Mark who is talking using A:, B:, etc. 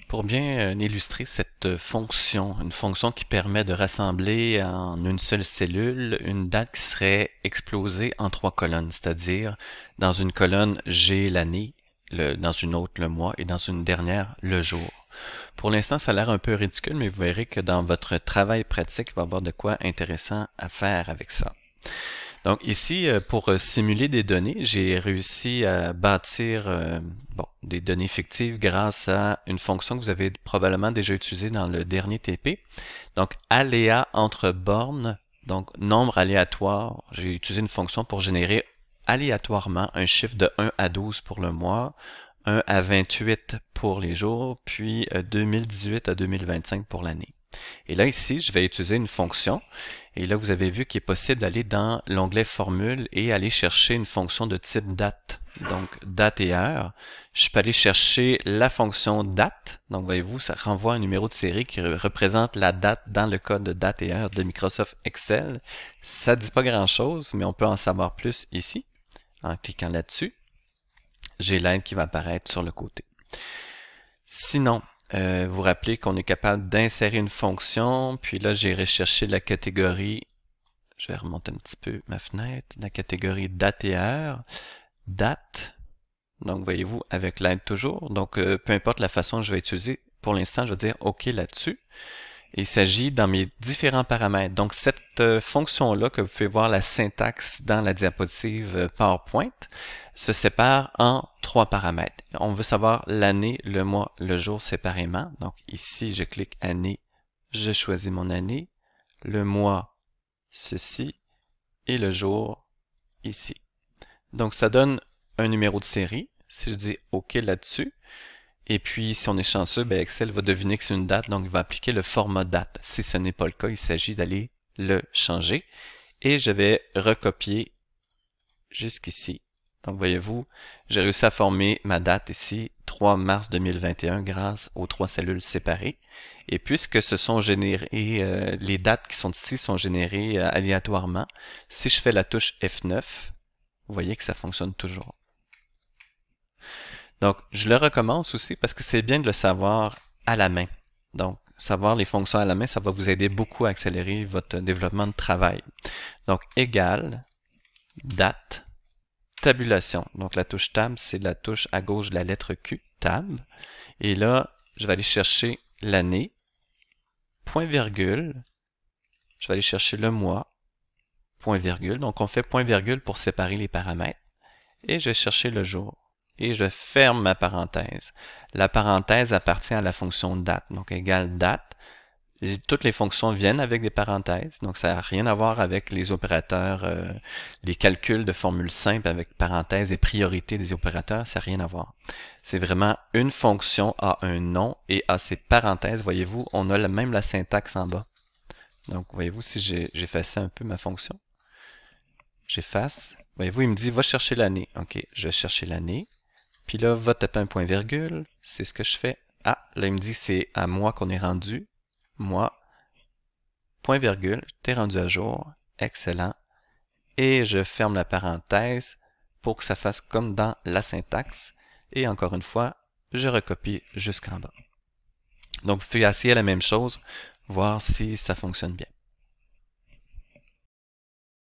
A: Pour bien illustrer cette fonction, une fonction qui permet de rassembler en une seule cellule une date qui serait explosée en 3 colonnes, c'est-à-dire dans une colonne j'ai l'année, dans une autre le mois et dans une dernière le jour. Pour l'instant, ça a l'air un peu ridicule, mais vous verrez que dans votre travail pratique, il va y avoir de quoi intéressant à faire avec ça. Donc ici, pour simuler des données, j'ai réussi à bâtir des données fictives grâce à une fonction que vous avez probablement déjà utilisée dans le dernier TP. Donc aléa entre bornes, donc nombre aléatoire. J'ai utilisé une fonction pour générer aléatoirement un chiffre de 1 à 12 pour le mois, 1 à 28 pour les jours, puis 2018 à 2025 pour l'année. Et là, ici, je vais utiliser une fonction. Et là, vous avez vu qu'il est possible d'aller dans l'onglet Formule et aller chercher une fonction de type date. Donc, date et heure. Je peux aller chercher la fonction date. Donc, voyez-vous, ça renvoie un numéro de série qui représente la date dans le code de date et heure de Microsoft Excel. Ça ne dit pas grand-chose, mais on peut en savoir plus ici. En cliquant là-dessus, j'ai l'aide qui va apparaître sur le côté. Sinon, vous vous rappelez qu'on est capable d'insérer une fonction, puis là j'ai recherché la catégorie, je vais remonter un petit peu ma fenêtre, la catégorie date et heure, date, donc voyez-vous avec l'aide toujours, donc peu importe la façon que je vais utiliser, pour l'instant je vais dire OK là-dessus. Il s'agit dans mes différents paramètres. Donc cette fonction-là, que vous pouvez voir la syntaxe dans la diapositive PowerPoint, se sépare en 3 paramètres. On veut savoir l'année, le mois, le jour séparément. Donc ici, je clique année, je choisis mon année, le mois, ceci, et le jour, ici. Donc ça donne un numéro de série. Si je dis OK là-dessus, et puis, si on est chanceux, ben Excel va deviner que c'est une date, donc il va appliquer le format date. Si ce n'est pas le cas, il s'agit d'aller le changer. Et je vais recopier jusqu'ici. Donc, voyez-vous, j'ai réussi à former ma date ici, 3 mars 2021, grâce aux 3 cellules séparées. Et puisque ce sont générées, les dates qui sont ici sont générées aléatoirement, si je fais la touche F9, vous voyez que ça fonctionne toujours. Donc, je le recommence aussi parce que c'est bien de le savoir à la main. Donc, savoir les fonctions à la main, ça va vous aider beaucoup à accélérer votre développement de travail. Donc, égal, date, tabulation. Donc, la touche tab, c'est la touche à gauche de la lettre Q, tab. Et là, je vais aller chercher l'année, point virgule, je vais aller chercher le mois, point virgule. Donc, on fait point virgule pour séparer les paramètres. Et je vais chercher le jour. Et je ferme ma parenthèse. La parenthèse appartient à la fonction date, donc égale date. Toutes les fonctions viennent avec des parenthèses, donc ça n'a rien à voir avec les opérateurs, les calculs de formules simples avec parenthèses et priorité des opérateurs, ça n'a rien à voir. C'est vraiment une fonction a un nom et a ses parenthèses. Voyez-vous, on a même la syntaxe en bas. Donc, voyez-vous, si j'efface un peu ma fonction, j'efface. Voyez-vous, il me dit, va chercher l'année. OK, je vais chercher l'année. Puis là, va taper un point virgule, c'est ce que je fais. Ah, là, il me dit c'est à moi qu'on est rendu. Moi, point virgule, t'es rendu à jour. Excellent. Et je ferme la parenthèse pour que ça fasse comme dans la syntaxe. Et encore une fois, je recopie jusqu'en bas. Donc, vous pouvez essayer la même chose, voir si ça fonctionne bien.